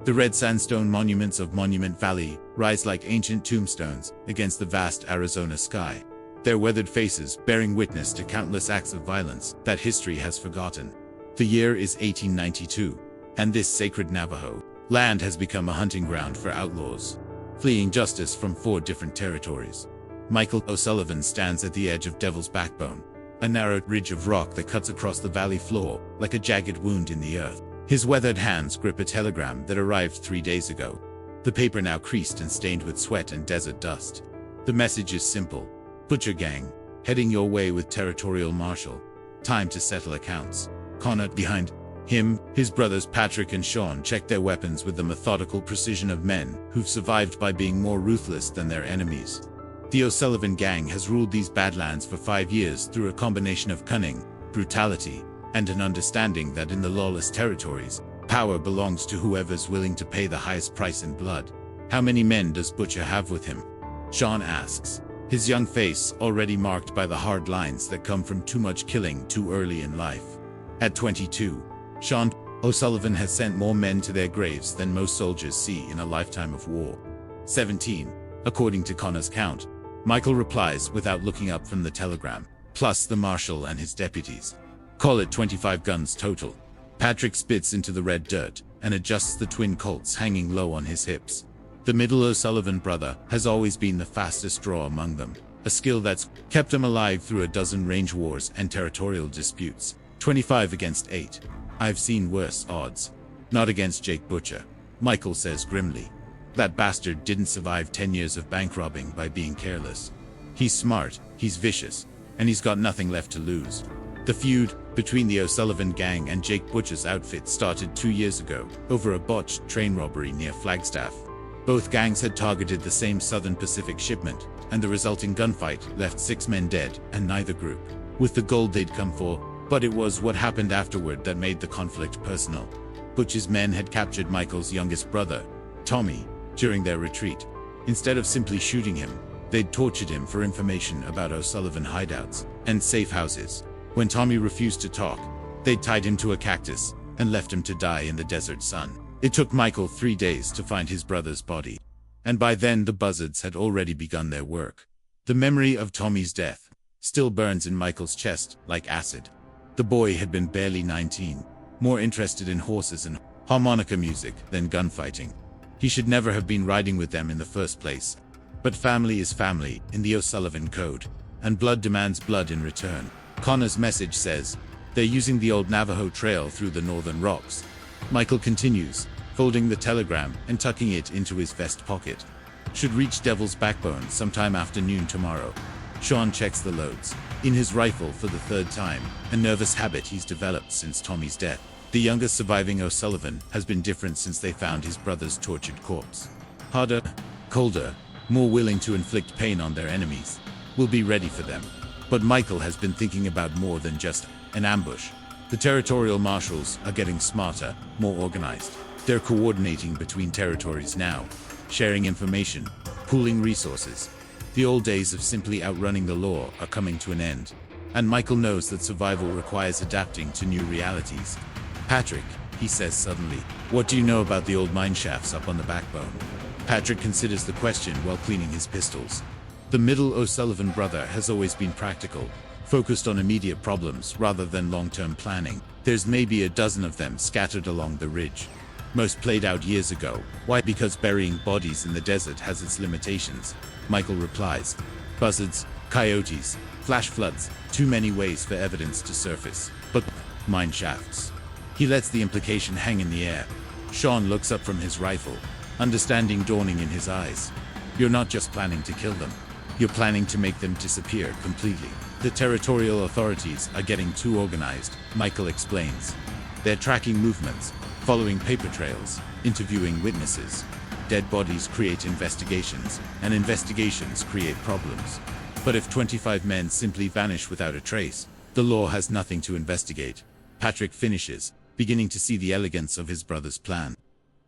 The red sandstone monuments of Monument Valley rise like ancient tombstones against the vast Arizona sky, their weathered faces bearing witness to countless acts of violence that history has forgotten. The year is 1892, and this sacred Navajo land has become a hunting ground for outlaws, fleeing justice from 4 different territories. Michael O'Sullivan stands at the edge of Devil's Backbone, a narrow ridge of rock that cuts across the valley floor like a jagged wound in the earth. His weathered hands grip a telegram that arrived 3 days ago, the paper now creased and stained with sweat and desert dust. The message is simple: Butcher Gang, heading your way with Territorial Marshal. Time to settle accounts. Connor, behind him, his brothers Patrick and Sean check their weapons with the methodical precision of men who've survived by being more ruthless than their enemies. The O'Sullivan Gang has ruled these badlands for 5 years through a combination of cunning, brutality, and an understanding that in the lawless territories, power belongs to whoever's willing to pay the highest price in blood. How many men does Butcher have with him? Sean asks, his young face already marked by the hard lines that come from too much killing too early in life. At 22, Sean O'Sullivan has sent more men to their graves than most soldiers see in a lifetime of war. 17, according to Connor's count. Michael replies without looking up from the telegram, plus the marshal and his deputies. Call it 25 guns total. Patrick spits into the red dirt and adjusts the twin Colts hanging low on his hips. The middle O'Sullivan brother has always been the fastest draw among them, a skill that's kept him alive through a dozen range wars and territorial disputes. 25 against 8. I've seen worse odds. Not against Jake Butcher, Michael says grimly. That bastard didn't survive 10 years of bank robbing by being careless. He's smart, he's vicious, and he's got nothing left to lose. The feud between the O'Sullivan Gang and Jake Butcher's outfit started 2 years ago, over a botched train robbery near Flagstaff. Both gangs had targeted the same Southern Pacific shipment, and the resulting gunfight left 6 men dead, and neither group with the gold they'd come for. But it was what happened afterward that made the conflict personal. Butcher's men had captured Michael's youngest brother, Tommy, during their retreat. Instead of simply shooting him, they'd tortured him for information about O'Sullivan hideouts and safe houses. When Tommy refused to talk, they'd tied him to a cactus and left him to die in the desert sun. It took Michael 3 days to find his brother's body, and by then the buzzards had already begun their work. The memory of Tommy's death still burns in Michael's chest like acid. The boy had been barely 19, more interested in horses and harmonica music than gunfighting. He should never have been riding with them in the first place. But family is family in the O'Sullivan Code, and blood demands blood in return. Connor's message says, they're using the old Navajo trail through the northern rocks. Michael continues, folding the telegram and tucking it into his vest pocket. Should reach Devil's Backbone sometime after noon tomorrow. Sean checks the loads in his rifle for the 3rd time, a nervous habit he's developed since Tommy's death. The youngest surviving O'Sullivan has been different since they found his brother's tortured corpse. Harder, colder, more willing to inflict pain on their enemies. We'll be ready for them. But Michael has been thinking about more than just an ambush. The territorial marshals are getting smarter, more organized. They're coordinating between territories now, sharing information, pooling resources. The old days of simply outrunning the law are coming to an end, and Michael knows that survival requires adapting to new realities. Patrick, he says suddenly, what do you know about the old mine shafts up on the backbone? Patrick considers the question while cleaning his pistols. The middle O'Sullivan brother has always been practical, focused on immediate problems rather than long-term planning. There's maybe a dozen of them scattered along the ridge. Most played out years ago. Why? Because burying bodies in the desert has its limitations. Michael replies, buzzards, coyotes, flash floods, too many ways for evidence to surface. But mine shafts. He lets the implication hang in the air. Sean looks up from his rifle, understanding dawning in his eyes. You're not just planning to kill them. You're planning to make them disappear completely. The territorial authorities are getting too organized, Michael explains. They're tracking movements, following paper trails, interviewing witnesses. Dead bodies create investigations, and investigations create problems. But if 25 men simply vanish without a trace, the law has nothing to investigate. Patrick finishes, beginning to see the elegance of his brother's plan.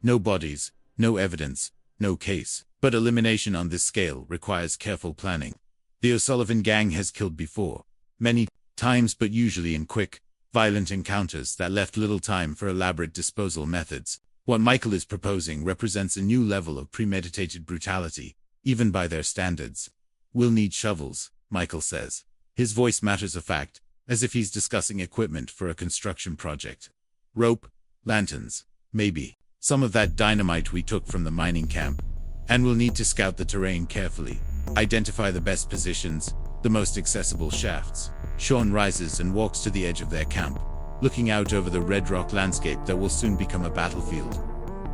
No bodies, no evidence, no case. But elimination on this scale requires careful planning. The O'Sullivan Gang has killed before, many times, but usually in quick, violent encounters that left little time for elaborate disposal methods. What Michael is proposing represents a new level of premeditated brutality, even by their standards. We'll need shovels, Michael says. His voice matters of fact, as if he's discussing equipment for a construction project. Rope, lanterns, maybe. Some of that dynamite we took from the mining camp. And we'll need to scout the terrain carefully. Identify the best positions, the most accessible shafts. Sean rises and walks to the edge of their camp, looking out over the red rock landscape that will soon become a battlefield.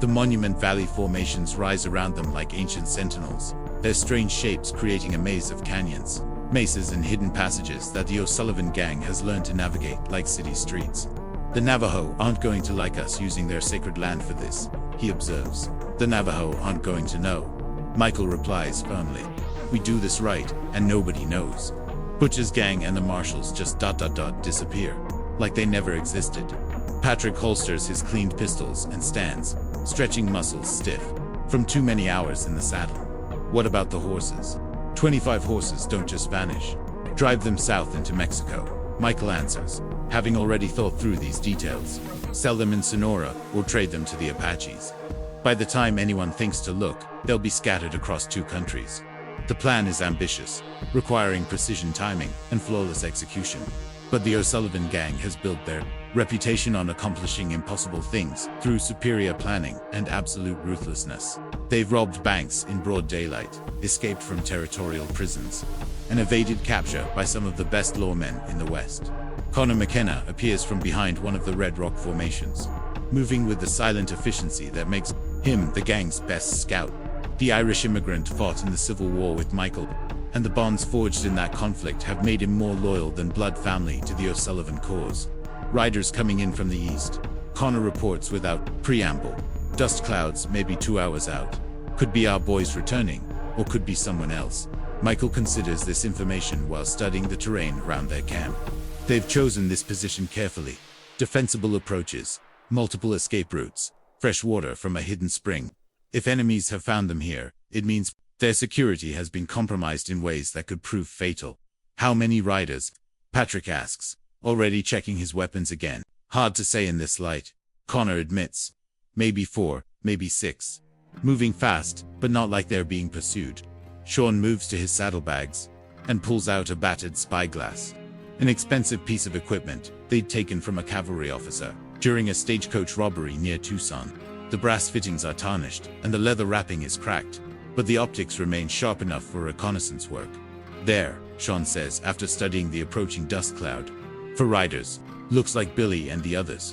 The Monument Valley formations rise around them like ancient sentinels, their strange shapes creating a maze of canyons, mesas and hidden passages that the O'Sullivan gang has learned to navigate like city streets. The Navajo aren't going to like us using their sacred land for this, he observes. The Navajo aren't going to know. Michael replies firmly. We do this right, and nobody knows. Butcher's gang and the marshals just disappear, like they never existed. Patrick holsters his cleaned pistols and stands, stretching muscles stiff, from too many hours in the saddle. What about the horses? 25 horses don't just vanish. Drive them south into Mexico, Michael answers, having already thought through these details. Sell them in Sonora, or trade them to the Apaches. By the time anyone thinks to look, they'll be scattered across 2 countries. The plan is ambitious, requiring precision timing and flawless execution. But the O'Sullivan gang has built their reputation on accomplishing impossible things through superior planning and absolute ruthlessness. They've robbed banks in broad daylight, escaped from territorial prisons, and evaded capture by some of the best lawmen in the West. Connor McKenna appears from behind one of the red rock formations, moving with the silent efficiency that makes him the gang's best scout. The Irish immigrant fought in the Civil War with Michael, and the bonds forged in that conflict have made him more loyal than blood family to the O'Sullivan cause. Riders coming in from the east. Connor reports without preamble. Dust clouds maybe 2 hours out. Could be our boys returning, or could be someone else. Michael considers this information while studying the terrain around their camp. They've chosen this position carefully. Defensible approaches, multiple escape routes, fresh water from a hidden spring. If enemies have found them here, it means their security has been compromised in ways that could prove fatal. How many riders? Patrick asks, already checking his weapons again. Hard to say in this light, Connor admits. Maybe 4, maybe 6. Moving fast, but not like they're being pursued. Sean moves to his saddlebags and pulls out a battered spyglass. An expensive piece of equipment they'd taken from a cavalry officer during a stagecoach robbery near Tucson. The brass fittings are tarnished and the leather wrapping is cracked, but the optics remain sharp enough for reconnaissance work. There, Sean says after studying the approaching dust cloud. For riders, looks like Billy and the others.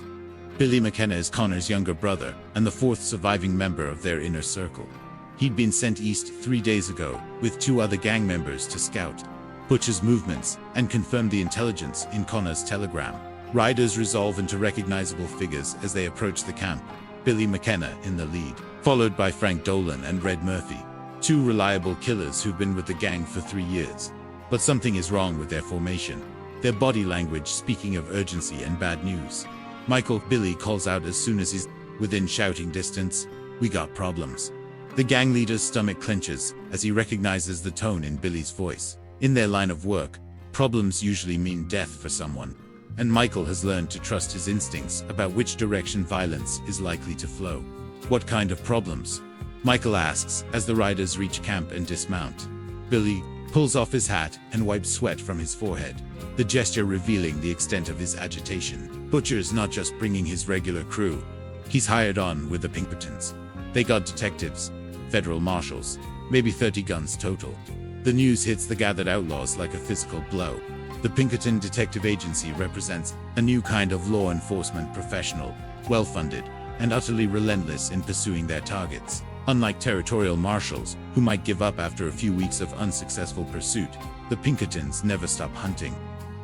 Billy McKenna is Connor's younger brother and the 4th surviving member of their inner circle. He'd been sent east 3 days ago with 2 other gang members to scout Butcher's movements and confirm the intelligence in Connor's telegram. Riders resolve into recognizable figures as they approach the camp. Billy McKenna in the lead, followed by Frank Dolan and Red Murphy, 2 reliable killers who've been with the gang for 3 years. But something is wrong with their formation. Their body language speaking of urgency and bad news. Billy calls out as soon as he's within shouting distance, "We got problems." The gang leader's stomach clenches as he recognizes the tone in Billy's voice. In their line of work, problems usually mean death for someone, and Michael has learned to trust his instincts about which direction violence is likely to flow. What kind of problems? Michael asks as the riders reach camp and dismount. Billy pulls off his hat and wipes sweat from his forehead, the gesture revealing the extent of his agitation. Butcher's not just bringing his regular crew. He's hired on with the Pinkertons. They got detectives, federal marshals, maybe 30 guns total. The news hits the gathered outlaws like a physical blow. The Pinkerton Detective Agency represents a new kind of law enforcement professional, well-funded, and utterly relentless in pursuing their targets. Unlike territorial marshals, who might give up after a few weeks of unsuccessful pursuit, the Pinkertons never stop hunting.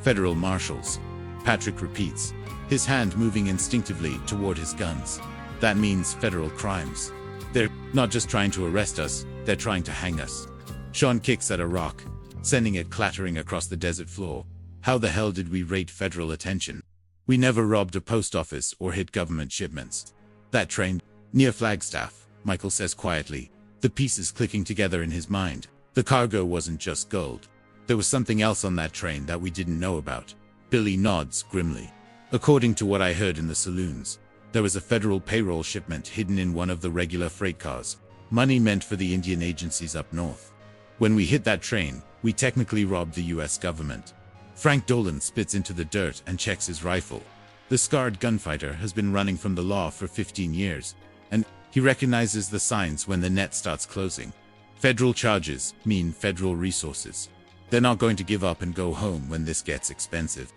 Federal marshals, Patrick repeats, his hand moving instinctively toward his guns. That means federal crimes. They're not just trying to arrest us, they're trying to hang us. Sean kicks at a rock, sending it clattering across the desert floor. How the hell did we rate federal attention? We never robbed a post office or hit government shipments. That train, near Flagstaff, Michael says quietly, the pieces clicking together in his mind. The cargo wasn't just gold. There was something else on that train that we didn't know about. Billy nods grimly. According to what I heard in the saloons, There was a federal payroll shipment hidden in one of the regular freight cars. Money meant for the Indian agencies up north. When we hit that train, we technically robbed the US government. Frank Dolan spits into the dirt and checks his rifle. The scarred gunfighter has been running from the law for 15 years, and he recognizes the signs when the net starts closing. Federal charges mean federal resources. They're not going to give up and go home when this gets expensive.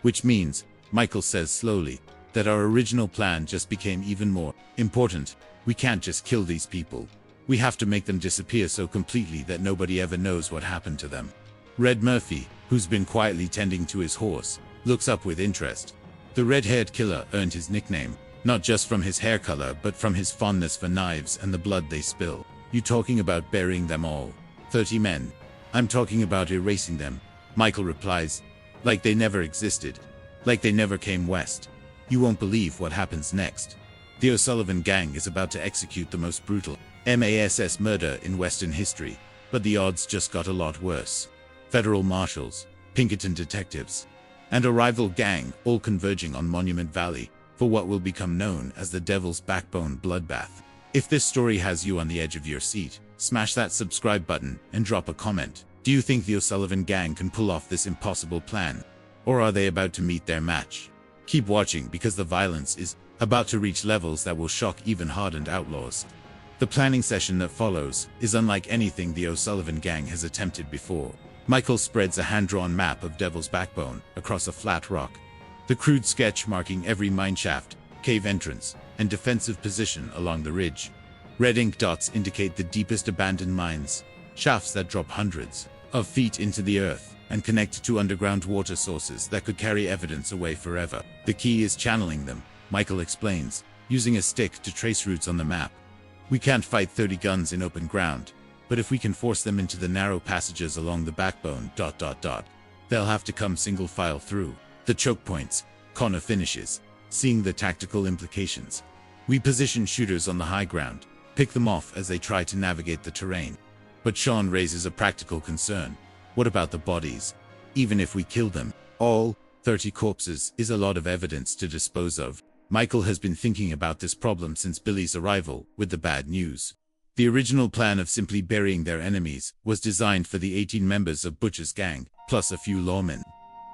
Which means, Michael says slowly, that our original plan just became even more important. We can't just kill these people. We have to make them disappear so completely that nobody ever knows what happened to them. Red Murphy, who's been quietly tending to his horse, looks up with interest. The red-haired killer earned his nickname, not just from his hair color but from his fondness for knives and the blood they spill. You talking about burying them all? 30 men. I'm talking about erasing them, Michael replies. Like they never existed. Like they never came west. You won't believe what happens next. The O'Sullivan gang is about to execute the most brutal MASS murder in Western history, but the odds just got a lot worse. Federal marshals, Pinkerton detectives, and a rival gang all converging on Monument Valley for what will become known as the Devil's Backbone Bloodbath. If this story has you on the edge of your seat, smash that subscribe button and drop a comment. Do you think the O'Sullivan gang can pull off this impossible plan? Or are they about to meet their match? Keep watching because the violence is about to reach levels that will shock even hardened outlaws. The planning session that follows is unlike anything the O'Sullivan gang has attempted before. Michael spreads a hand-drawn map of Devil's Backbone across a flat rock. The crude sketch marking every mineshaft, cave entrance, and defensive position along the ridge. Red ink dots indicate the deepest abandoned mines, shafts that drop hundreds of feet into the earth and connect to underground water sources that could carry evidence away forever. The key is channeling them, Michael explains, using a stick to trace routes on the map. We can't fight 30 guns in open ground, but if we can force them into the narrow passages along the backbone... they'll have to come single file through the choke points. Connor finishes, seeing the tactical implications. We position shooters on the high ground, pick them off as they try to navigate the terrain. But Sean raises a practical concern. What about the bodies? Even if we kill them all, 30 corpses is a lot of evidence to dispose of. Michael has been thinking about this problem since Billy's arrival with the bad news. The original plan of simply burying their enemies was designed for the 18 members of Butcher's gang, plus a few lawmen.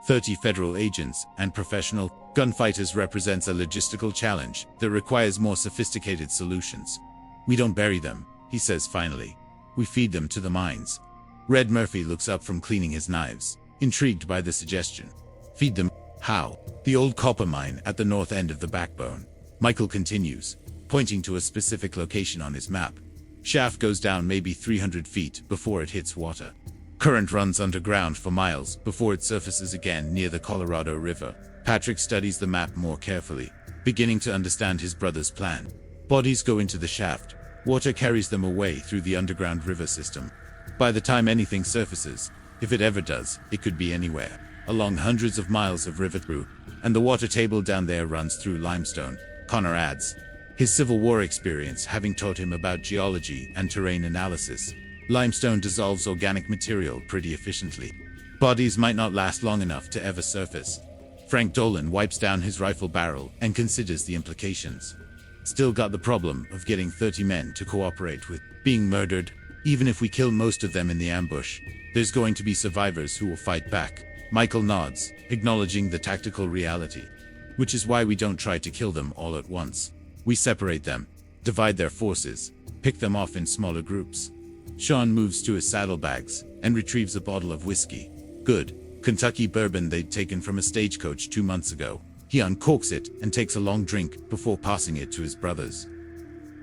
30 federal agents and professional gunfighters represents a logistical challenge that requires more sophisticated solutions. We don't bury them, he says finally. We feed them to the mines. Red Murphy looks up from cleaning his knives, intrigued by the suggestion. Feed them? How? The old copper mine at the north end of the backbone. Michael continues, pointing to a specific location on his map. Shaft goes down maybe 300 feet before it hits water. Current runs underground for miles before it surfaces again near the Colorado River. Patrick studies the map more carefully, beginning to understand his brother's plan. Bodies go into the shaft. Water carries them away through the underground river system. By the time anything surfaces, if it ever does, it could be anywhere, along hundreds of miles of river through, and the water table down there runs through limestone, Connor adds, his Civil War experience having taught him about geology and terrain analysis. Limestone dissolves organic material pretty efficiently. Bodies might not last long enough to ever surface. Frank Dolan wipes down his rifle barrel and considers the implications. Still got the problem of getting 30 men to cooperate with being murdered. Even if we kill most of them in the ambush, there's going to be survivors who will fight back. Michael nods, acknowledging the tactical reality. Which is why we don't try to kill them all at once. We separate them, divide their forces, pick them off in smaller groups. Sean moves to his saddlebags and retrieves a bottle of whiskey. Good, Kentucky bourbon they'd taken from a stagecoach 2 months ago. He uncorks it and takes a long drink before passing it to his brothers.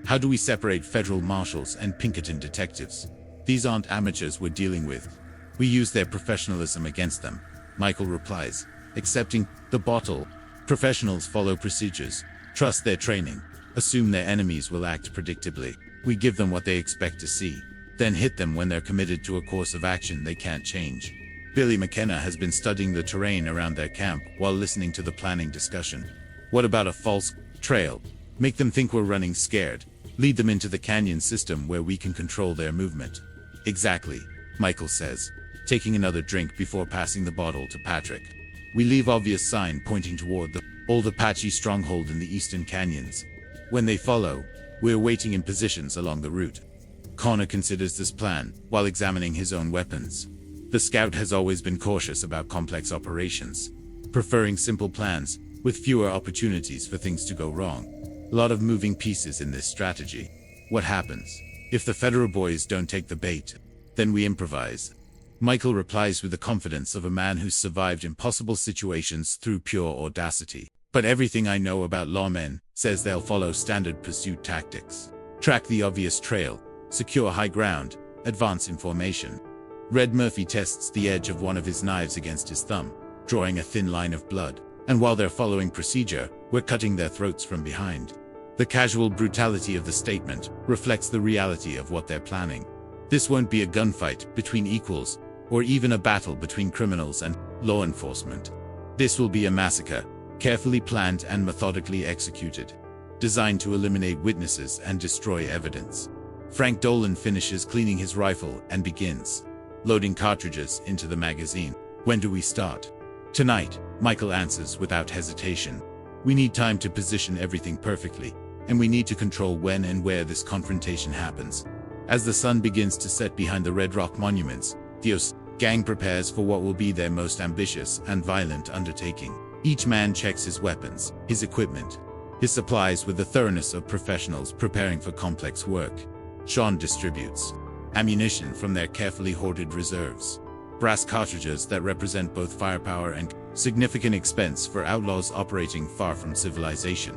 How do we separate federal marshals and Pinkerton detectives? These aren't amateurs we're dealing with. We use their professionalism against them, Michael replies, accepting the bottle. Professionals follow procedures, trust their training, assume their enemies will act predictably. We give them what they expect to see, then hit them when they're committed to a course of action they can't change. Billy McKenna has been studying the terrain around their camp while listening to the planning discussion. What about a false trail? Make them think we're running scared. Lead them into the canyon system where we can control their movement. Exactly, Michael says, taking another drink before passing the bottle to Patrick. We leave obvious sign pointing toward the old Apache stronghold in the eastern canyons. When they follow, we're waiting in positions along the route. Connor considers this plan while examining his own weapons. The scout has always been cautious about complex operations, preferring simple plans with fewer opportunities for things to go wrong. A lot of moving pieces in this strategy. What happens if the Federal boys don't take the bait? Then we improvise. Michael replies with the confidence of a man who's survived impossible situations through pure audacity. But everything I know about lawmen says they'll follow standard pursuit tactics. Track the obvious trail, secure high ground, advance in formation. Red Murphy tests the edge of one of his knives against his thumb, drawing a thin line of blood. And while they're following procedure, we're cutting their throats from behind. The casual brutality of the statement reflects the reality of what they're planning. This won't be a gunfight between equals, or even a battle between criminals and law enforcement. This will be a massacre, carefully planned and methodically executed, designed to eliminate witnesses and destroy evidence. Frank Dolan finishes cleaning his rifle and begins loading cartridges into the magazine. When do we start? Tonight, Michael answers without hesitation. We need time to position everything perfectly, and we need to control when and where this confrontation happens. As the sun begins to set behind the Red Rock monuments, the gang prepares for what will be their most ambitious and violent undertaking. Each man checks his weapons, his equipment, his supplies with the thoroughness of professionals preparing for complex work. Sean distributes ammunition from their carefully hoarded reserves, brass cartridges that represent both firepower and significant expense for outlaws operating far from civilization.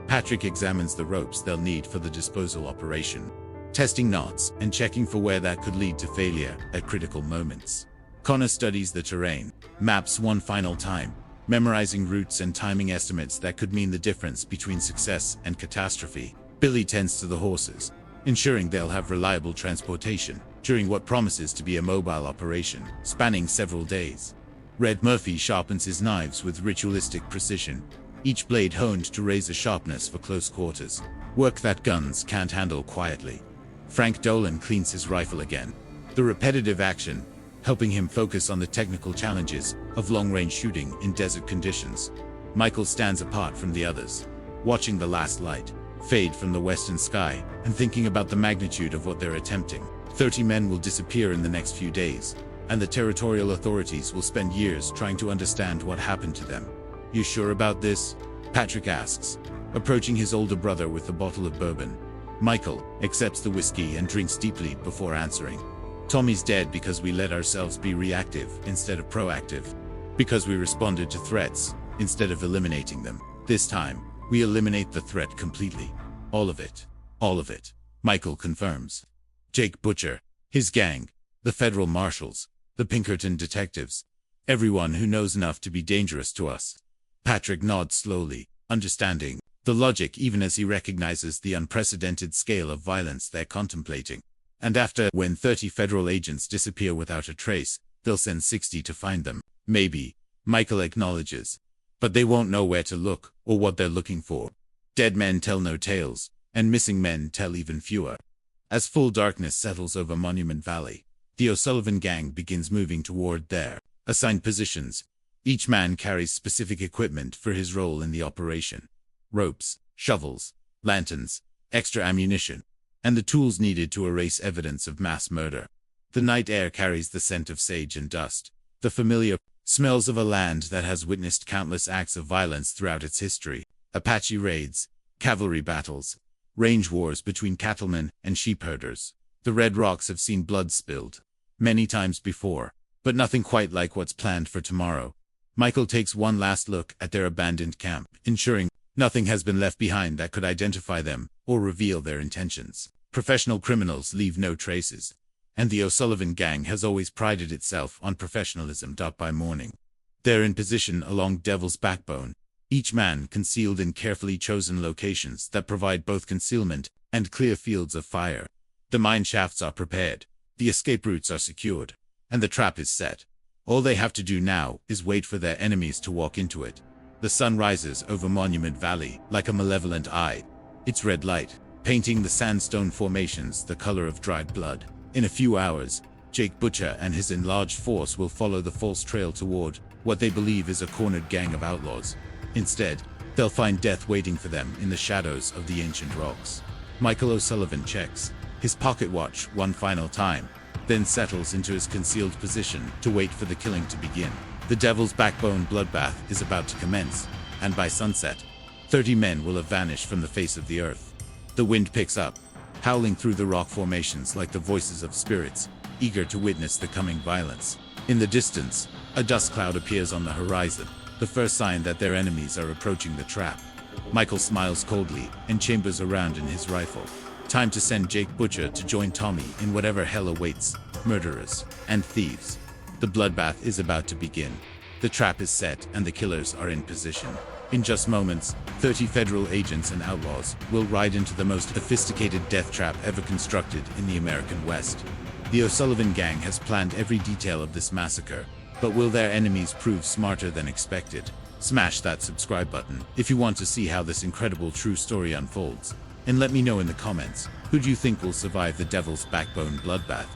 Patrick examines the ropes they'll need for the disposal operation, testing knots and checking for where that could lead to failure at critical moments. Connor studies the terrain, maps one final time, memorizing routes and timing estimates that could mean the difference between success and catastrophe. Billy tends to the horses, ensuring they'll have reliable transportation during what promises to be a mobile operation spanning several days. Red Murphy sharpens his knives with ritualistic precision, each blade honed to razor sharpness for close quarters, work that guns can't handle quietly. Frank Dolan cleans his rifle again, the repetitive action helping him focus on the technical challenges of long-range shooting in desert conditions. Michael stands apart from the others, watching the last light fade from the western sky and thinking about the magnitude of what they're attempting. 30 men will disappear in the next few days, and the territorial authorities will spend years trying to understand what happened to them. You sure about this? Patrick asks, approaching his older brother with a bottle of bourbon. Michael accepts the whiskey and drinks deeply before answering. Tommy's dead because we let ourselves be reactive instead of proactive, because we responded to threats instead of eliminating them. This time, we eliminate the threat completely. All of it. All of it, Michael confirms. Jake Butcher, his gang, the federal marshals, the Pinkerton detectives, everyone who knows enough to be dangerous to us. Patrick nods slowly, understanding the logic even as he recognizes the unprecedented scale of violence they're contemplating. And after, when 30 federal agents disappear without a trace, they'll send 60 to find them. Maybe, Michael acknowledges. But they won't know where to look or what they're looking for. Dead men tell no tales, and missing men tell even fewer. As full darkness settles over Monument Valley, the O'Sullivan gang begins moving toward their assigned positions. Each man carries specific equipment for his role in the operation: ropes, shovels, lanterns, extra ammunition, and the tools needed to erase evidence of mass murder. The night air carries the scent of sage and dust, the familiar smells of a land that has witnessed countless acts of violence throughout its history: Apache raids, cavalry battles, range wars between cattlemen and sheep herders. The Red Rocks have seen blood spilled many times before, but nothing quite like what's planned for tomorrow. Michael takes one last look at their abandoned camp, ensuring nothing has been left behind that could identify them or reveal their intentions. Professional criminals leave no traces, and the O'Sullivan gang has always prided itself on professionalism. By morning, they're in position along Devil's Backbone, each man concealed in carefully chosen locations that provide both concealment and clear fields of fire. The mine shafts are prepared, the escape routes are secured, and the trap is set. All they have to do now is wait for their enemies to walk into it. The sun rises over Monument Valley like a malevolent eye, its red light painting the sandstone formations the color of dried blood. In a few hours, Jake Butcher and his enlarged force will follow the false trail toward what they believe is a cornered gang of outlaws. Instead, They'll find death waiting for them in the shadows of the ancient rocks. Michael O'Sullivan checks his pocket watch one final time, then settles into his concealed position to wait for the killing to begin. The Devil's Backbone bloodbath is about to commence, and by sunset, 30 men will have vanished from the face of the earth. The wind picks up, howling through the rock formations like the voices of spirits, eager to witness the coming violence. In the distance, a dust cloud appears on the horizon, the first sign that their enemies are approaching the trap. Michael smiles coldly and chambers around in his rifle. Time to send Jake Butcher to join Tommy in whatever hell awaits murderers and thieves. The bloodbath is about to begin. The trap is set and the killers are in position. In just moments, 30 federal agents and outlaws will ride into the most sophisticated death trap ever constructed in the American West. The O'Sullivan gang has planned every detail of this massacre, but will their enemies prove smarter than expected? Smash that subscribe button if you want to see how this incredible true story unfolds. And let me know in the comments, who do you think will survive the Devil's Backbone bloodbath?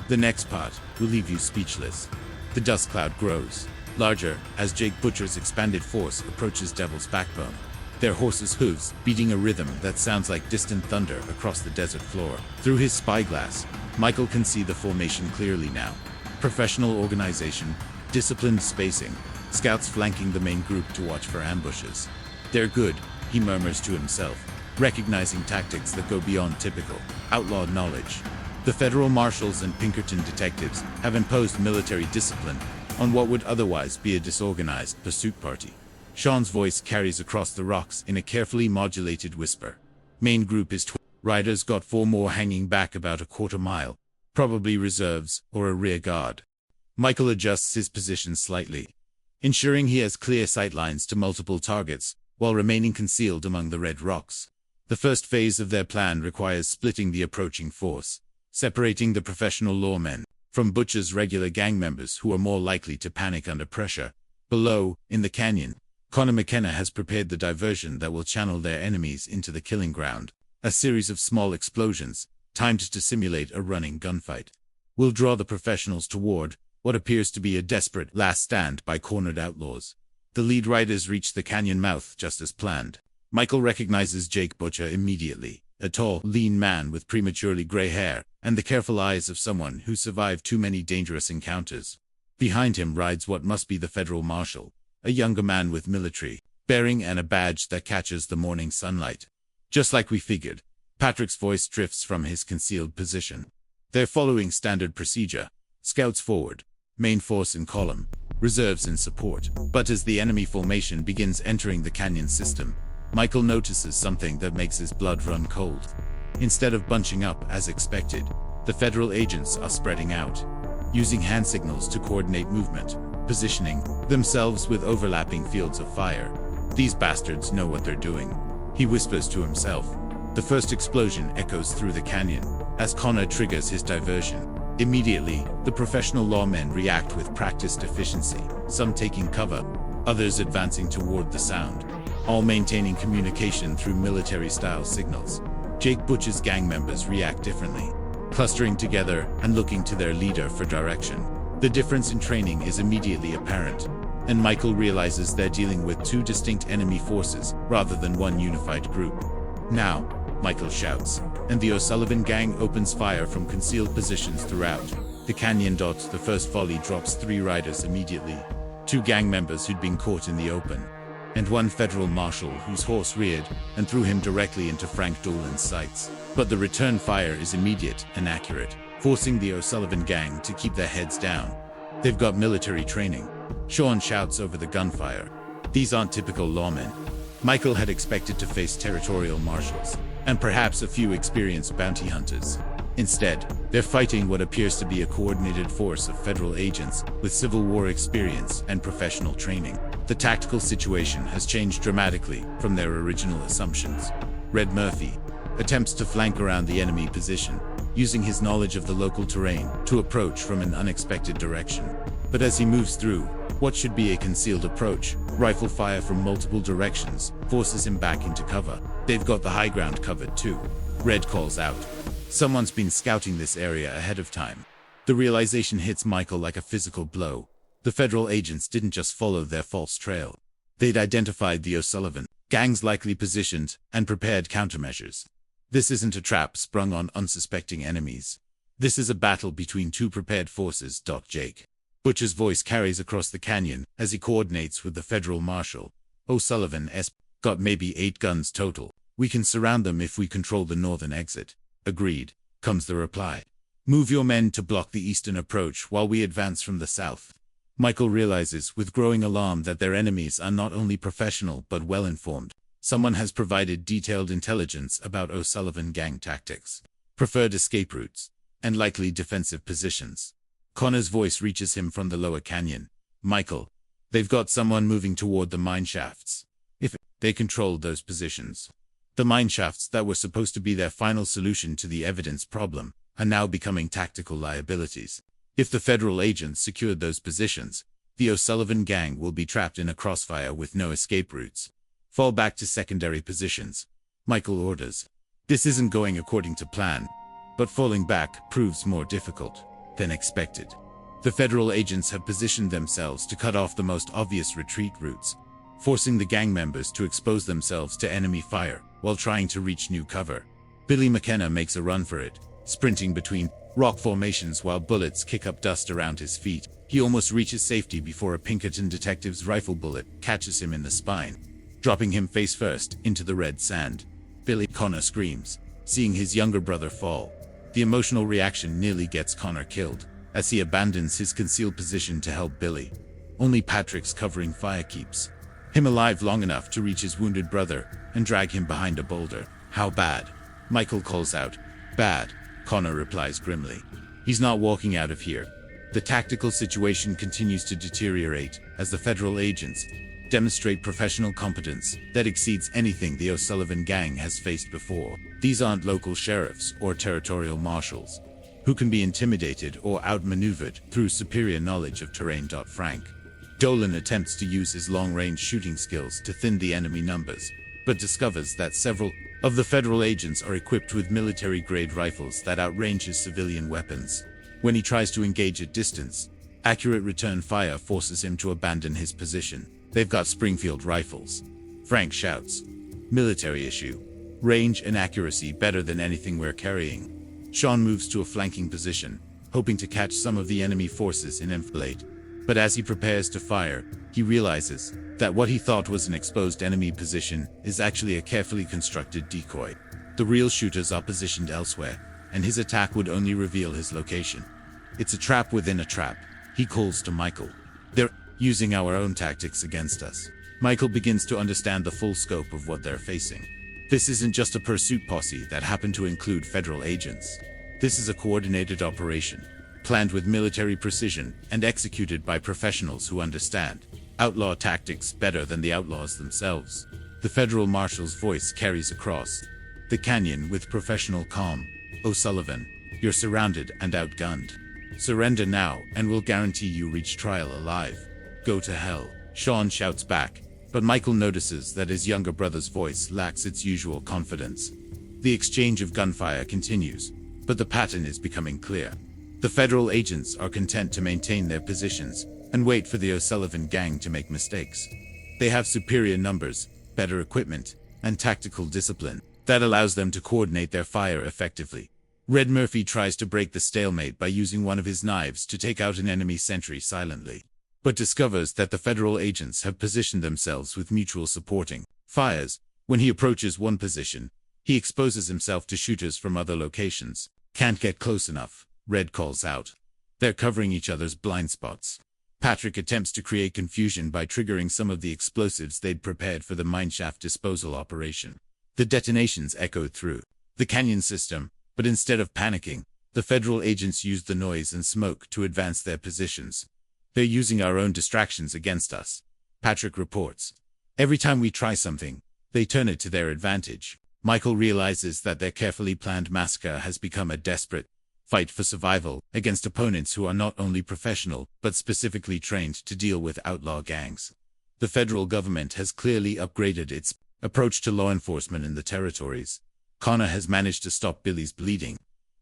The next part will leave you speechless. The dust cloud grows larger as Jake Butcher's expanded force approaches Devil's Backbone. Their horses' hooves beating a rhythm that sounds like distant thunder across the desert floor. Through his spyglass, Michael can see the formation clearly now. Professional organization, disciplined spacing, scouts flanking the main group to watch for ambushes. They're good, he murmurs to himself, recognizing tactics that go beyond typical outlaw knowledge. The federal marshals and Pinkerton detectives have imposed military discipline on what would otherwise be a disorganized pursuit party. Sean's voice carries across the rocks in a carefully modulated whisper. Main group is 12. Riders got 4 more hanging back about a quarter mile, probably reserves or a rear guard. Michael adjusts his position slightly, ensuring he has clear sightlines to multiple targets while remaining concealed among the red rocks. The first phase of their plan requires splitting the approaching force, separating the professional lawmen from Butcher's regular gang members who are more likely to panic under pressure. Below, in the canyon, Connor McKenna has prepared the diversion that will channel their enemies into the killing ground. A series of small explosions, timed to simulate a running gunfight, will draw the professionals toward what appears to be a desperate last stand by cornered outlaws. The lead riders reach the canyon mouth just as planned. Michael recognizes Jake Butcher immediately, a tall, lean man with prematurely gray hair and the careful eyes of someone who survived too many dangerous encounters. Behind him rides what must be the federal marshal, a younger man with military bearing and a badge that catches the morning sunlight. Just like we figured, Patrick's voice drifts from his concealed position. They're following standard procedure: scouts forward, main force in column, reserves in support. But as the enemy formation begins entering the canyon system, Michael notices something that makes his blood run cold. Instead of bunching up as expected, the federal agents are spreading out, using hand signals to coordinate movement, positioning themselves with overlapping fields of fire. These bastards know what they're doing, he whispers to himself. The first explosion echoes through the canyon as Connor triggers his diversion. Immediately, the professional lawmen react with practiced efficiency, some taking cover, others advancing toward the sound, all maintaining communication through military-style signals. Jake Butcher's gang members react differently, clustering together and looking to their leader for direction. The difference in training is immediately apparent, and Michael realizes they're dealing with 2 distinct enemy forces rather than one unified group. Now, Michael shouts, and the O'Sullivan gang opens fire from concealed positions throughout the canyon. The first volley drops 3 riders immediately, 2 gang members who'd been caught in the open, and 1 federal marshal whose horse reared and threw him directly into Frank Dolan's sights. But the return fire is immediate and accurate, forcing the O'Sullivan gang to keep their heads down. They've got military training. Sean shouts over the gunfire. These aren't typical lawmen. Michael had expected to face territorial marshals, and perhaps a few experienced bounty hunters. Instead, they're fighting what appears to be a coordinated force of federal agents with Civil War experience and professional training. The tactical situation has changed dramatically from their original assumptions. Red Murphy attempts to flank around the enemy position, using his knowledge of the local terrain to approach from an unexpected direction. But as he moves through what should be a concealed approach, rifle fire from multiple directions forces him back into cover. They've got the high ground covered too. Red calls out, "Someone's been scouting this area ahead of time." The realization hits Michael like a physical blow. The federal agents didn't just follow their false trail. They'd identified the O'Sullivan Gangs likely positioned and prepared countermeasures. This isn't a trap sprung on unsuspecting enemies. This is a battle between two prepared forces. Jake Butcher's voice carries across the canyon as he coordinates with the federal marshal. O'Sullivan's got maybe 8 guns total. We can surround them if we control the northern exit. Agreed, comes the reply. Move your men to block the eastern approach while we advance from the south. Michael realizes with growing alarm that their enemies are not only professional but well-informed. Someone has provided detailed intelligence about O'Sullivan gang tactics, preferred escape routes, and likely defensive positions. Connor's voice reaches him from the lower canyon. Michael, they've got someone moving toward the mine shafts. If they controlled those positions. The mine shafts that were supposed to be their final solution to the evidence problem are now becoming tactical liabilities. If the federal agents secured those positions, the O'Sullivan gang will be trapped in a crossfire with no escape routes. Fall back to secondary positions, Michael orders. This isn't going according to plan, but falling back proves more difficult than expected. The federal agents have positioned themselves to cut off the most obvious retreat routes, forcing the gang members to expose themselves to enemy fire while trying to reach new cover. Billy McKenna makes a run for it, sprinting between rock formations while bullets kick up dust around his feet. He almost reaches safety before a Pinkerton detective's rifle bullet catches him in the spine, dropping him face first into the red sand. Connor screams, seeing his younger brother fall. The emotional reaction nearly gets Connor killed, as he abandons his concealed position to help Billy. Only Patrick's covering fire keeps him alive long enough to reach his wounded brother and drag him behind a boulder. How bad? Michael calls out. Bad, Connor replies grimly. He's not walking out of here. The tactical situation continues to deteriorate as the federal agents demonstrate professional competence that exceeds anything the O'Sullivan gang has faced before. These aren't local sheriffs or territorial marshals who can be intimidated or outmaneuvered through superior knowledge of terrain. Frank Dolan attempts to use his long-range shooting skills to thin the enemy numbers, but discovers that several of the federal agents are equipped with military-grade rifles that outrange his civilian weapons. When he tries to engage at distance, accurate return fire forces him to abandon his position. They've got Springfield rifles, Frank shouts. Military issue. Range and accuracy better than anything we're carrying. Sean moves to a flanking position, hoping to catch some of the enemy forces in enfilade. But as he prepares to fire, he realizes that what he thought was an exposed enemy position is actually a carefully constructed decoy. The real shooters are positioned elsewhere, and his attack would only reveal his location. It's a trap within a trap, he calls to Michael. They're using our own tactics against us. Michael begins to understand the full scope of what they're facing. This isn't just a pursuit posse that happened to include federal agents. This is a coordinated operation, planned with military precision and executed by professionals who understand outlaw tactics better than the outlaws themselves. The federal marshal's voice carries across the canyon with professional calm. O'Sullivan, you're surrounded and outgunned. Surrender now, and we'll guarantee you reach trial alive. Go to hell, Sean shouts back, but Michael notices that his younger brother's voice lacks its usual confidence. The exchange of gunfire continues, but the pattern is becoming clear. The federal agents are content to maintain their positions and wait for the O'Sullivan gang to make mistakes. They have superior numbers, better equipment, and tactical discipline that allows them to coordinate their fire effectively. Red Murphy tries to break the stalemate by using one of his knives to take out an enemy sentry silently, but discovers that the federal agents have positioned themselves with mutual supporting fires. When he approaches one position, he exposes himself to shooters from other locations. Can't get close enough, Red calls out. They're covering each other's blind spots. Patrick attempts to create confusion by triggering some of the explosives they'd prepared for the mineshaft disposal operation. The detonations echoed through the canyon system, but instead of panicking, the federal agents used the noise and smoke to advance their positions. They're using our own distractions against us, Patrick reports. Every time we try something, they turn it to their advantage. Michael realizes that their carefully planned massacre has become a desperate fight for survival against opponents who are not only professional but specifically trained to deal with outlaw gangs. The federal government has clearly upgraded its approach to law enforcement in the territories. Connor has managed to stop Billy's bleeding,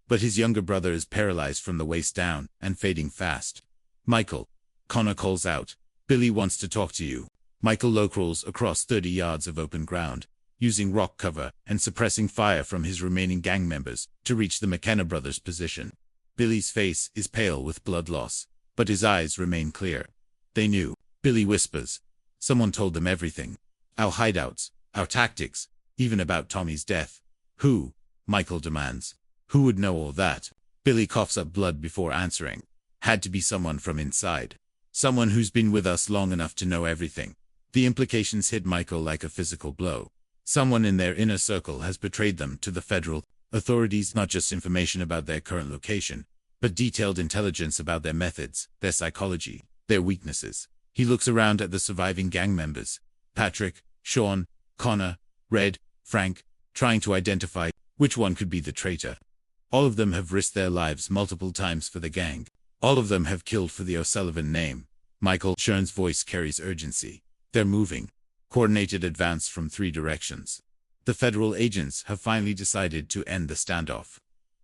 but his younger brother is paralyzed from the waist down and fading fast. Michael, Connor calls out, Billy wants to talk to you. Michael low crawls across 30 yards of open ground, using rock cover and suppressing fire from his remaining gang members to reach the McKenna brothers' position. Billy's face is pale with blood loss, but his eyes remain clear. They knew. Billy whispers. Someone told them everything. Our hideouts, our tactics, even about Tommy's death. Who? Michael demands. Who would know all that? Billy coughs up blood before answering. Had to be someone from inside. Someone who's been with us long enough to know everything. The implications hit Michael like a physical blow. Someone in their inner circle has betrayed them to the federal authorities, not just information about their current location, but detailed intelligence about their methods, their psychology, their weaknesses. He looks around at the surviving gang members. Patrick, Sean, Connor, Red, Frank, trying to identify which one could be the traitor. All of them have risked their lives multiple times for the gang. All of them have killed for the O'Sullivan name. Michael Shern's voice carries urgency. They're moving. Coordinated advance from 3 directions. The federal agents have finally decided to end the standoff.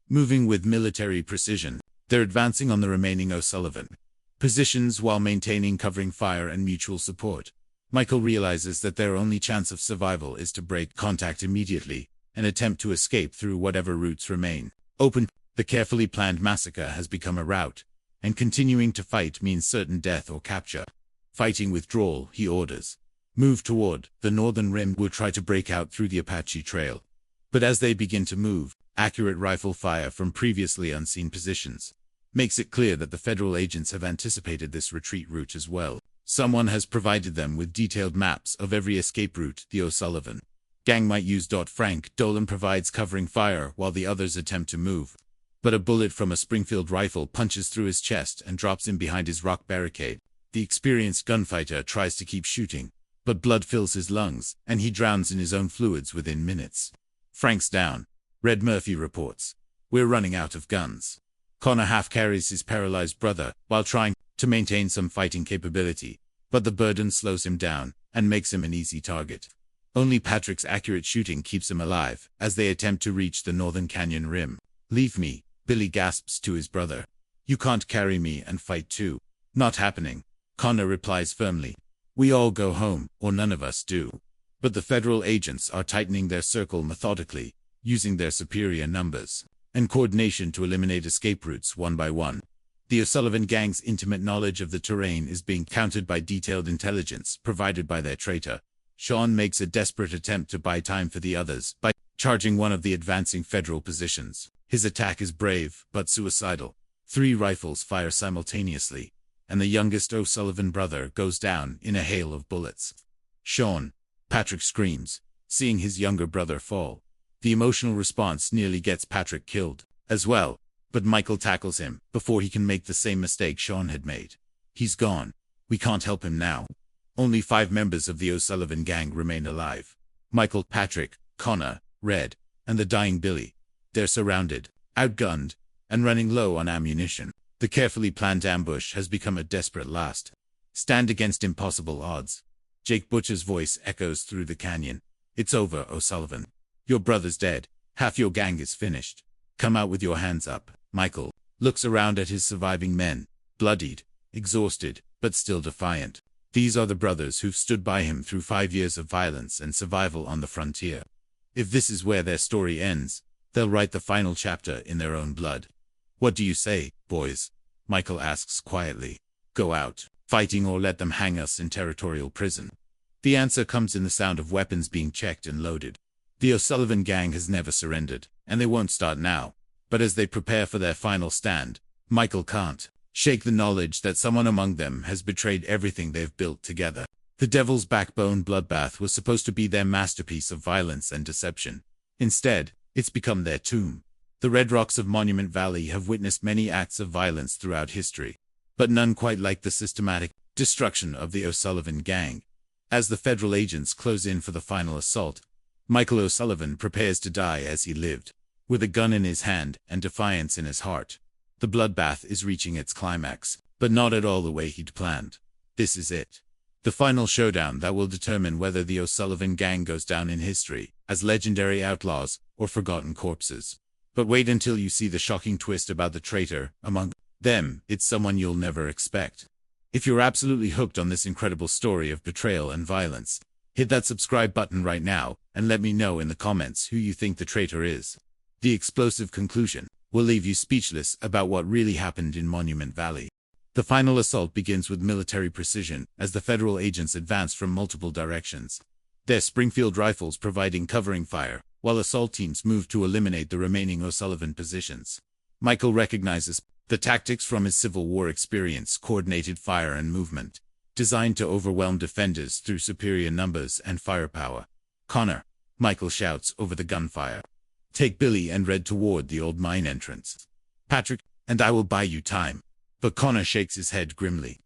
Moving with military precision, they're advancing on the remaining O'Sullivan positions while maintaining covering fire and mutual support. Michael realizes that their only chance of survival is to break contact immediately and attempt to escape through whatever routes remain open. The carefully planned massacre has become a rout, and continuing to fight means certain death or capture. Fighting withdrawal, he orders. Move toward the northern rim. Will try to break out through the Apache Trail. But as they begin to move, accurate rifle fire from previously unseen positions makes it clear that the federal agents have anticipated this retreat route as well. Someone has provided them with detailed maps of every escape route the O'Sullivan gang might use. Frank Dolan provides covering fire while the others attempt to move. But a bullet from a Springfield rifle punches through his chest and drops him behind his rock barricade. The experienced gunfighter tries to keep shooting, but blood fills his lungs, and he drowns in his own fluids within minutes. Frank's down. Red Murphy reports. We're running out of guns. Connor half carries his paralyzed brother while trying to maintain some fighting capability, but the burden slows him down and makes him an easy target. Only Patrick's accurate shooting keeps him alive as they attempt to reach the northern canyon rim. Leave me, Billy gasps to his brother. You can't carry me and fight too. Not happening. Connor replies firmly. We all go home, or none of us do. But the federal agents are tightening their circle methodically, using their superior numbers and coordination to eliminate escape routes one by one. The O'Sullivan gang's intimate knowledge of the terrain is being countered by detailed intelligence provided by their traitor. Sean makes a desperate attempt to buy time for the others by charging one of the advancing federal positions. His attack is brave, but suicidal. 3 rifles fire simultaneously, and the youngest O'Sullivan brother goes down in a hail of bullets. Sean, Patrick screams, seeing his younger brother fall. The emotional response nearly gets Patrick killed as well, but Michael tackles him before he can make the same mistake Sean had made. He's gone. We can't help him now. Only 5 members of the O'Sullivan gang remain alive. Michael, Patrick, Connor, Red, and the dying Billy. They're surrounded, outgunned, and running low on ammunition. The carefully planned ambush has become a desperate last stand against impossible odds. Jake Butcher's voice echoes through the canyon. It's over, O'Sullivan. Your brother's dead. Half your gang is finished. Come out with your hands up. Michael looks around at his surviving men, bloodied, exhausted, but still defiant. These are the brothers who've stood by him through 5 years of violence and survival on the frontier. If this is where their story ends, they'll write the final chapter in their own blood. What do you say, boys? Michael asks quietly. Go out, fighting, or let them hang us in territorial prison? The answer comes in the sound of weapons being checked and loaded. The O'Sullivan gang has never surrendered, and they won't start now. But as they prepare for their final stand, Michael can't shake the knowledge that someone among them has betrayed everything they've built together. The Devil's Backbone Bloodbath was supposed to be their masterpiece of violence and deception. Instead, it's become their tomb. The Red Rocks of Monument Valley have witnessed many acts of violence throughout history, but none quite like the systematic destruction of the O'Sullivan gang. As the federal agents close in for the final assault, Michael O'Sullivan prepares to die as he lived, with a gun in his hand and defiance in his heart. The bloodbath is reaching its climax, but not at all the way he'd planned. This is it. The final showdown that will determine whether the O'Sullivan gang goes down in history as legendary outlaws or forgotten corpses. But wait until you see the shocking twist about the traitor among them. It's someone you'll never expect. If you're absolutely hooked on this incredible story of betrayal and violence, hit that subscribe button right now and let me know in the comments who you think the traitor is. The explosive conclusion will leave you speechless about what really happened in Monument Valley. The final assault begins with military precision as the federal agents advance from multiple directions, their Springfield rifles providing covering fire, while assault teams move to eliminate the remaining O'Sullivan positions. Michael recognizes the tactics from his Civil War experience: coordinated fire and movement, designed to overwhelm defenders through superior numbers and firepower. "Connor," Michael shouts over the gunfire, "take Billy and Red toward the old mine entrance. Patrick and I will buy you time." But Connor shakes his head grimly.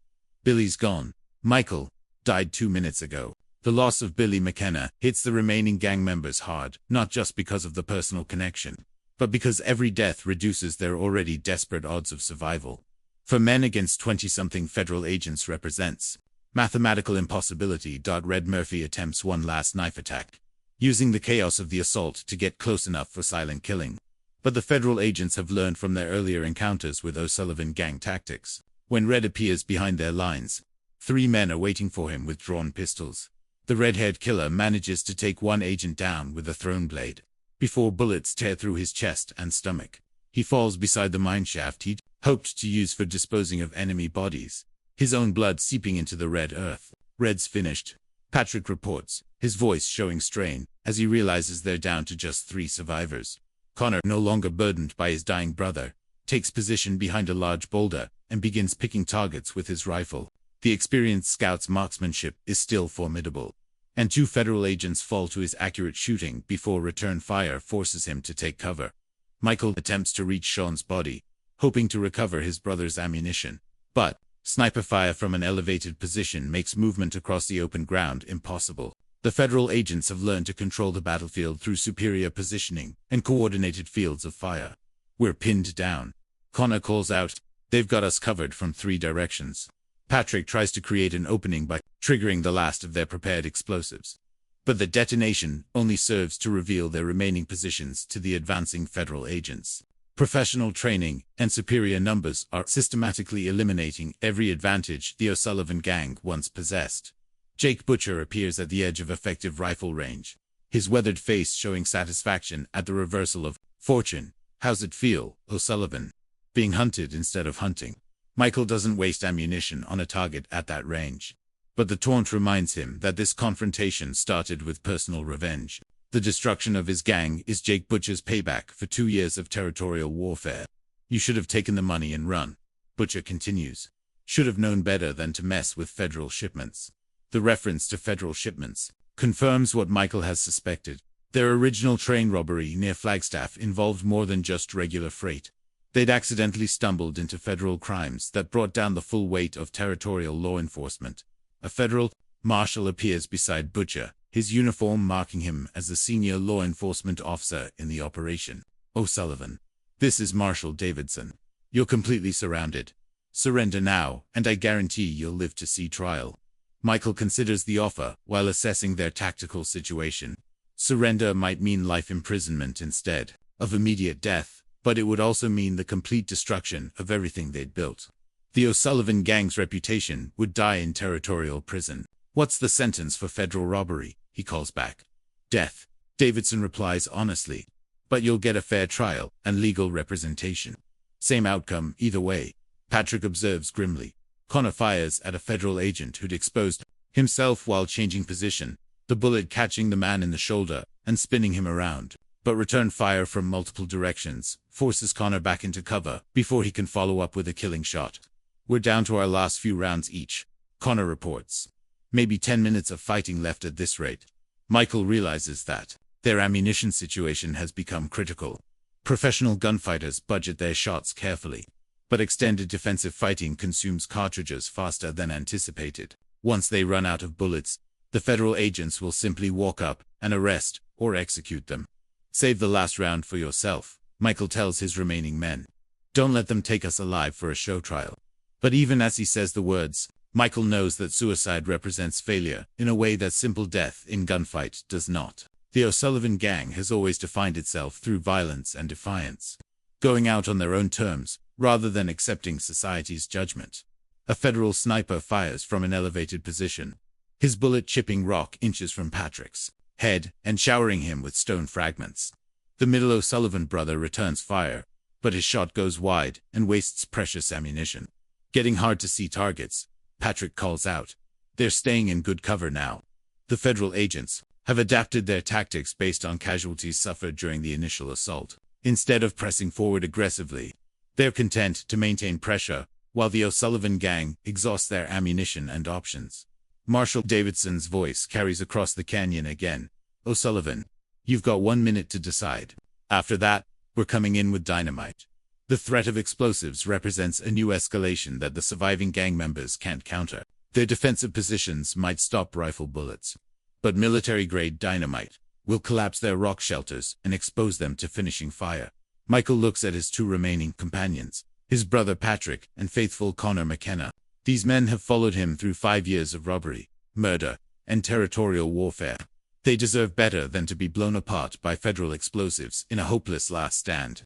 "Billy's gone. Michael died 2 minutes ago." The loss of Billy McKenna hits the remaining gang members hard, not just because of the personal connection, but because every death reduces their already desperate odds of survival. For men against 20-something federal agents represents mathematical impossibility. Red Murphy attempts one last knife attack, using the chaos of the assault to get close enough for silent killing. But the federal agents have learned from their earlier encounters with O'Sullivan gang tactics. When Red appears behind their lines, 3 men are waiting for him with drawn pistols. The red-haired killer manages to take one agent down with a thrown blade, before bullets tear through his chest and stomach. He falls beside the mineshaft he'd hoped to use for disposing of enemy bodies, his own blood seeping into the red earth. "Red's finished," Patrick reports, his voice showing strain as he realizes they're down to just 3 survivors. Connor, no longer burdened by his dying brother, takes position behind a large boulder and begins picking targets with his rifle. The experienced scout's marksmanship is still formidable, and 2 federal agents fall to his accurate shooting before return fire forces him to take cover. Michael attempts to reach Sean's body, hoping to recover his brother's ammunition, but sniper fire from an elevated position makes movement across the open ground impossible. The federal agents have learned to control the battlefield through superior positioning and coordinated fields of fire. "We're pinned down," Connor calls out. "They've got us covered from 3 directions." Patrick tries to create an opening by triggering the last of their prepared explosives, but the detonation only serves to reveal their remaining positions to the advancing federal agents. Professional training and superior numbers are systematically eliminating every advantage the O'Sullivan gang once possessed. Jake Butcher appears at the edge of effective rifle range, his weathered face showing satisfaction at the reversal of fortune. "How's it feel, O'Sullivan? Being hunted instead of hunting?" Michael doesn't waste ammunition on a target at that range, but the taunt reminds him that this confrontation started with personal revenge. The destruction of his gang is Jake Butcher's payback for 2 years of territorial warfare. "You should have taken the money and run," Butcher continues. "Should have known better than to mess with federal shipments." The reference to federal shipments confirms what Michael has suspected. Their original train robbery near Flagstaff involved more than just regular freight. They'd accidentally stumbled into federal crimes that brought down the full weight of territorial law enforcement. A federal marshal appears beside Butcher, his uniform marking him as the senior law enforcement officer in the operation. "O'Sullivan, this is Marshal Davidson. You're completely surrounded. Surrender now, and I guarantee you'll live to see trial." Michael considers the offer while assessing their tactical situation. Surrender might mean life imprisonment instead of immediate death, but it would also mean the complete destruction of everything they'd built. The O'Sullivan gang's reputation would die in territorial prison. "What's the sentence for federal robbery?" he calls back. "Death," Davidson replies honestly, "but you'll get a fair trial and legal representation. Same outcome either way," Patrick observes grimly. Connor fires at a federal agent who'd exposed himself while changing position, the bullet catching the man in the shoulder and spinning him around. But return fire from multiple directions forces Connor back into cover before he can follow up with a killing shot. "We're down to our last few rounds each," Connor reports. "Maybe 10 minutes of fighting left at this rate." Michael realizes that their ammunition situation has become critical. Professional gunfighters budget their shots carefully, but extended defensive fighting consumes cartridges faster than anticipated. Once they run out of bullets, the federal agents will simply walk up and arrest or execute them. "Save the last round for yourself," Michael tells his remaining men. "Don't let them take us alive for a show trial." But even as he says the words, Michael knows that suicide represents failure in a way that simple death in gunfight does not. The O'Sullivan gang has always defined itself through violence and defiance, going out on their own terms rather than accepting society's judgment. A federal sniper fires from an elevated position, his bullet chipping rock inches from Patrick's head and showering him with stone fragments. The middle O'Sullivan brother returns fire, but his shot goes wide and wastes precious ammunition. Getting hard to see targets, Patrick calls out. They're staying in good cover now. The federal agents have adapted their tactics based on casualties suffered during the initial assault. Instead of pressing forward aggressively, they're content to maintain pressure while the O'Sullivan gang exhausts their ammunition and options. Marshal Davidson's voice carries across the canyon again. O'Sullivan, you've got 1 minute to decide. After that, we're coming in with dynamite. The threat of explosives represents a new escalation that the surviving gang members can't counter. Their defensive positions might stop rifle bullets, but military-grade dynamite will collapse their rock shelters and expose them to finishing fire. Michael looks at his two remaining companions, his brother Patrick and faithful Connor McKenna. These men have followed him through 5 years of robbery, murder, and territorial warfare. They deserve better than to be blown apart by federal explosives in a hopeless last stand.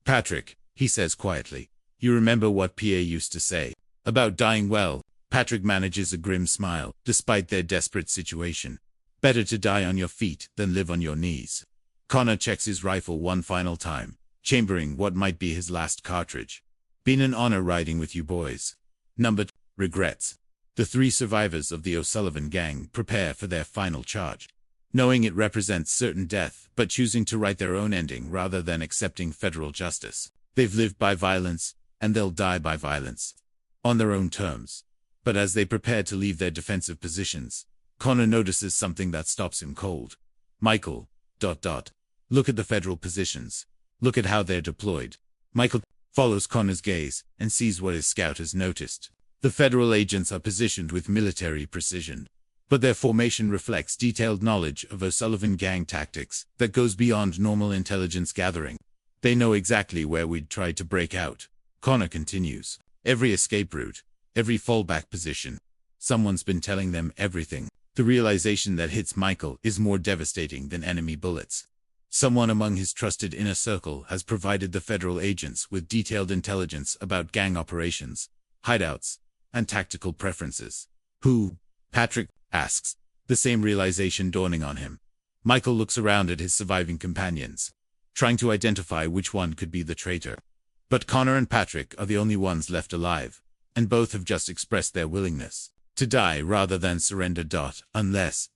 Patrick, he says quietly, you remember what PA used to say about dying well? Patrick manages a grim smile, despite their desperate situation. Better to die on your feet than live on your knees. Connor checks his rifle one final time, chambering what might be his last cartridge. Been an honor riding with you boys. Number 2, regrets. The 3 survivors of the O'Sullivan gang prepare for their final charge, knowing it represents certain death, but choosing to write their own ending rather than accepting federal justice. They've lived by violence, and they'll die by violence, on their own terms. But as they prepare to leave their defensive positions, Connor notices something that stops him cold. Michael, ... Look at the federal positions. Look at how they're deployed. Michael follows Connor's gaze and sees what his scout has noticed. The federal agents are positioned with military precision, but their formation reflects detailed knowledge of O'Sullivan gang tactics that goes beyond normal intelligence gathering. They know exactly where we'd try to break out. Connor continues. Every escape route, every fallback position. Someone's been telling them everything. The realization that hits Michael is more devastating than enemy bullets. Someone among his trusted inner circle has provided the federal agents with detailed intelligence about gang operations, hideouts, and tactical preferences. Who? Patrick asks, the same realization dawning on him. Michael looks around at his surviving companions, trying to identify which one could be the traitor. But Connor and Patrick are the only ones left alive, and both have just expressed their willingness to die rather than surrender. Unless...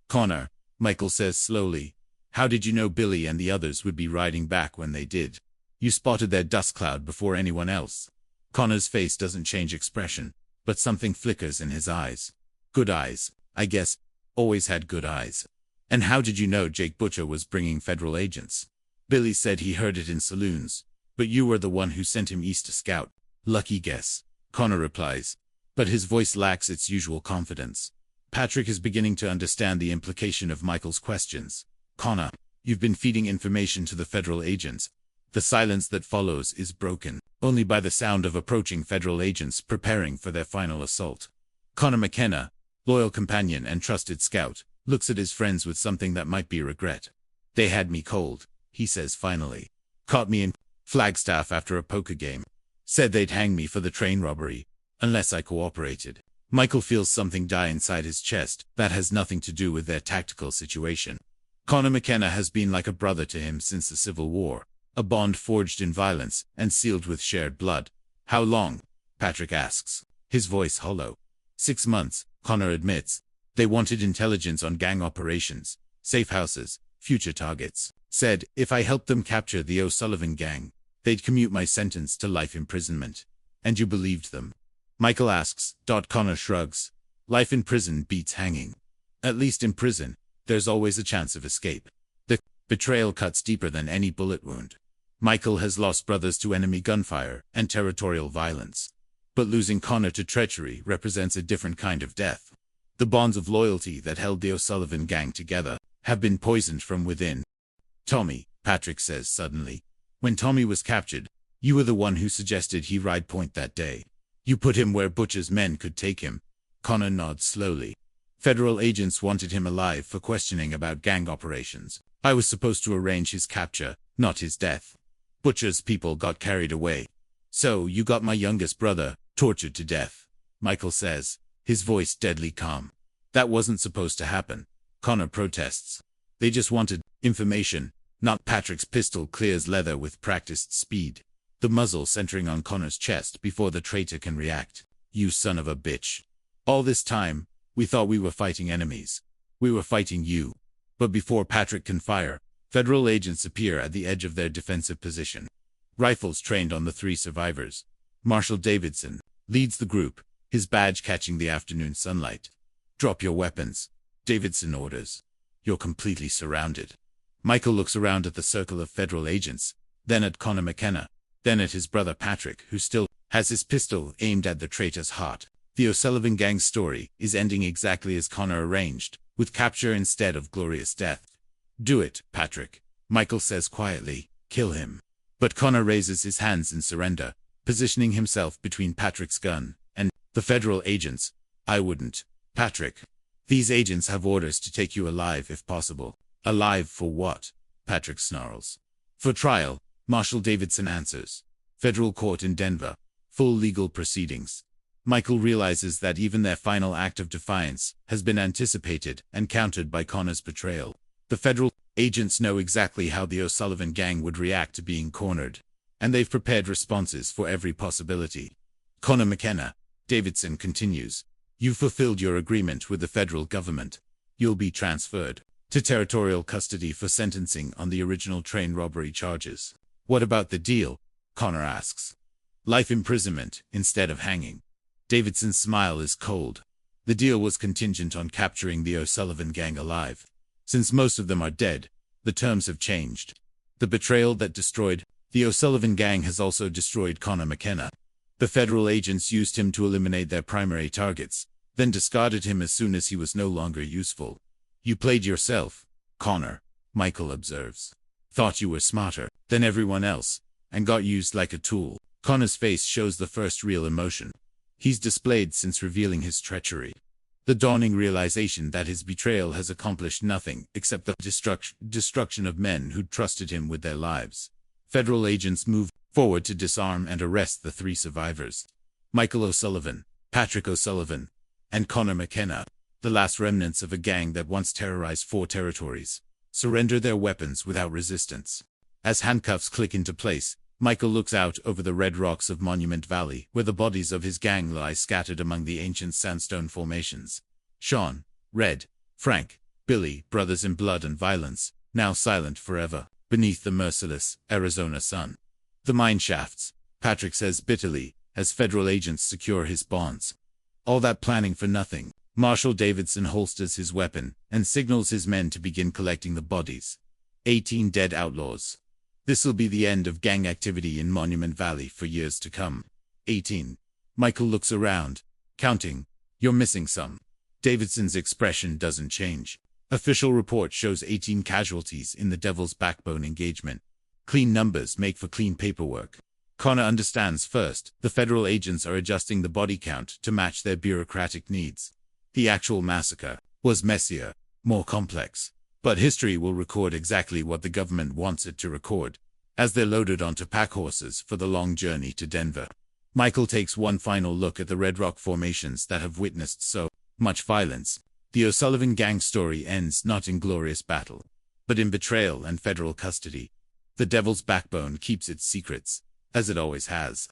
Connor, Michael says slowly, how did you know Billy and the others would be riding back when they did? You spotted their dust cloud before anyone else. Connor's face doesn't change expression, but something flickers in his eyes. Good eyes, I guess. Always had good eyes. And how did you know Jake Butcher was bringing federal agents? Billy said he heard it in saloons, but you were the one who sent him east to scout. Lucky guess, Connor replies, but his voice lacks its usual confidence. Patrick is beginning to understand the implication of Michael's questions. Connor, you've been feeding information to the federal agents. The silence that follows is broken only by the sound of approaching federal agents preparing for their final assault. Connor McKenna, loyal companion and trusted scout, looks at his friends with something that might be regret. They had me cold, he says finally. Caught me in Flagstaff after a poker game. Said they'd hang me for the train robbery, unless I cooperated. Michael feels something die inside his chest that has nothing to do with their tactical situation. Connor McKenna has been like a brother to him since the Civil War, a bond forged in violence and sealed with shared blood. How long? Patrick asks, his voice hollow. 6 months, Connor admits. They wanted intelligence on gang operations, safe houses, future targets. Said, if I helped them capture the O'Sullivan gang, they'd commute my sentence to life imprisonment. And you believed them? Michael asks. Connor shrugs. Life in prison beats hanging. At least in prison, there's always a chance of escape. The betrayal cuts deeper than any bullet wound. Michael has lost brothers to enemy gunfire and territorial violence. But losing Connor to treachery represents a different kind of death. The bonds of loyalty that held the O'Sullivan gang together have been poisoned from within. Tommy, Patrick says suddenly. When Tommy was captured, you were the one who suggested he ride point that day. You put him where Butcher's men could take him. Connor nods slowly. Federal agents wanted him alive for questioning about gang operations. I was supposed to arrange his capture, not his death. Butcher's people got carried away. So you got my youngest brother, tortured to death, Michael says, his voice deadly calm. That wasn't supposed to happen, Connor protests. They just wanted information, not Patrick's pistol clears leather with practiced speed, the muzzle centering on Connor's chest before the traitor can react. You son of a bitch. All this time, we thought we were fighting enemies. We were fighting you. But before Patrick can fire, federal agents appear at the edge of their defensive position. Rifles trained on the three survivors. Marshal Davidson leads the group, his badge catching the afternoon sunlight. Drop your weapons, Davidson orders. You're completely surrounded. Michael looks around at the circle of federal agents, then at Connor McKenna, then at his brother Patrick, who still has his pistol aimed at the traitor's heart. The O'Sullivan gang's story is ending exactly as Connor arranged, with capture instead of glorious death. Do it, Patrick, Michael says quietly. Kill him. But Connor raises his hands in surrender, positioning himself between Patrick's gun and the federal agents. I wouldn't, Patrick. These agents have orders to take you alive if possible. Alive for what? Patrick snarls. For trial, Marshal Davidson answers. Federal court in Denver. Full legal proceedings. Michael realizes that even their final act of defiance has been anticipated and countered by Connor's betrayal. The federal agents know exactly how the O'Sullivan gang would react to being cornered, and they've prepared responses for every possibility. Connor McKenna, Davidson continues. You fulfilled your agreement with the federal government. You'll be transferred to territorial custody for sentencing on the original train robbery charges. What about the deal? Connor asks. Life imprisonment instead of hanging. Davidson's smile is cold. The deal was contingent on capturing the O'Sullivan gang alive. Since most of them are dead, the terms have changed. The betrayal that destroyed the O'Sullivan gang has also destroyed Connor McKenna. The federal agents used him to eliminate their primary targets, then discarded him as soon as he was no longer useful. You played yourself, Connor, Michael observes. Thought you were smarter than everyone else, and got used like a tool. Connor's face shows the first real emotion he's displayed since revealing his treachery. The dawning realization that his betrayal has accomplished nothing except the destruction of men who trusted him with their lives. Federal agents move forward to disarm and arrest the three survivors. Michael O'Sullivan, Patrick O'Sullivan, and Connor McKenna, the last remnants of a gang that once terrorized 4 territories, surrender their weapons without resistance. As handcuffs click into place, Michael looks out over the red rocks of Monument Valley, where the bodies of his gang lie scattered among the ancient sandstone formations. Sean, Red, Frank, Billy, brothers in blood and violence, now silent forever, beneath the merciless Arizona sun. The mine shafts, Patrick says bitterly, as federal agents secure his bonds. All that planning for nothing. Marshal Davidson holsters his weapon and signals his men to begin collecting the bodies. 18 dead outlaws. This'll be the end of gang activity in Monument Valley for years to come. 18. Michael looks around, counting. You're missing some. Davidson's expression doesn't change. Official report shows 18 casualties in the Devil's Backbone engagement. Clean numbers make for clean paperwork. Connor understands first, the federal agents are adjusting the body count to match their bureaucratic needs. The actual massacre was messier, more complex. But history will record exactly what the government wants it to record, as they're loaded onto pack horses for the long journey to Denver. Michael takes one final look at the Red Rock formations that have witnessed so much violence. The O'Sullivan gang story ends not in glorious battle, but in betrayal and federal custody. The Devil's Backbone keeps its secrets, as it always has.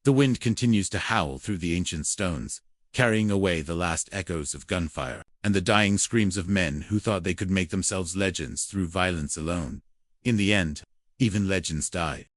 The wind continues to howl through the ancient stones, carrying away the last echoes of gunfire, and the dying screams of men who thought they could make themselves legends through violence alone. In the end, even legends die.